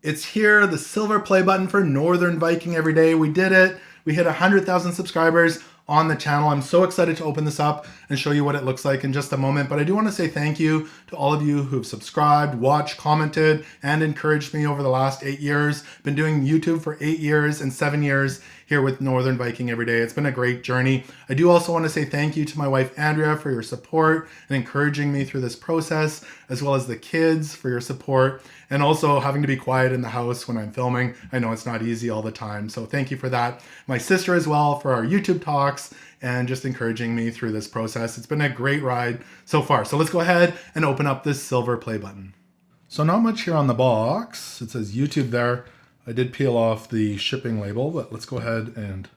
It's here, the silver play button for Northern Viking every day. We did it. We hit 100,000 subscribers on the channel. I'm so excited to open this up and show you what it looks like in just a moment. But I do want to say thank you to all of you who've subscribed, watched, commented, and encouraged me over the last 8 years. Been doing YouTube for 8 years and 7 years here with Northern Viking every day. It's been a great journey. I do also want to say thank you to my wife, Andrea, for your support and encouraging me through this process, as well as the kids for your support, and also having to be quiet in the house when I'm filming. I know it's not easy all the time, so thank you for that. My sister as well for our YouTube talks and just encouraging me through this process. It's been a great ride so far. So let's go ahead and open up this silver play button. So not much here on the box. It says YouTube there. I did peel off the shipping label, but let's go ahead and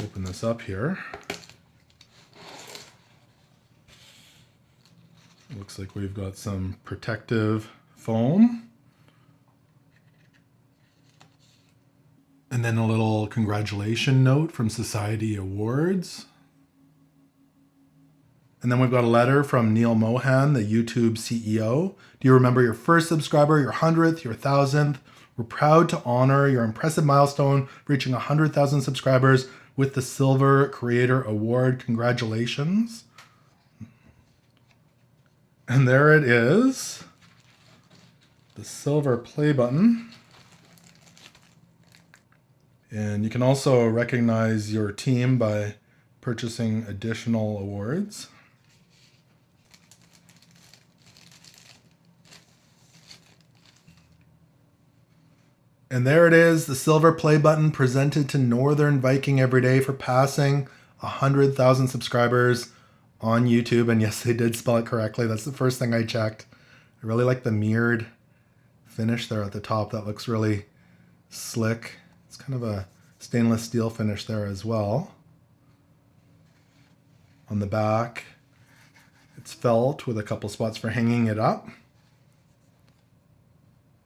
open this up here. Looks like we've got some protective foam. And then a little congratulation note from Society Awards. And then we've got a letter from Neil Mohan, the YouTube CEO. Do you remember your first subscriber, your 100th, your 1,000th? We're proud to honor your impressive milestone, reaching 100,000 subscribers with the Silver Creator Award. Congratulations. And there it is, the silver play button. And you can also recognize your team by purchasing additional awards. And there it is, the silver play button presented to Northern Viking every day for passing 100,000 subscribers on YouTube. And yes, they did spell it correctly. That's the first thing I checked. I really like the mirrored finish there at the top. That looks really slick. It's kind of a stainless steel finish there as well. On the back, it's felt with a couple spots for hanging it up.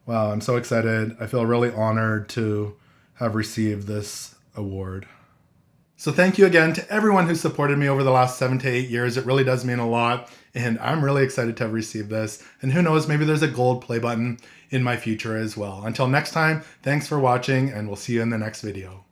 Wow, I'm so excited. I feel really honored to have received this award. So thank you again to everyone who supported me over the last 7 to 8 years. It really does mean a lot, and I'm really excited to have received this. And who knows, maybe there's a gold play button in my future as well. Until next time, thanks for watching, and we'll see you in the next video.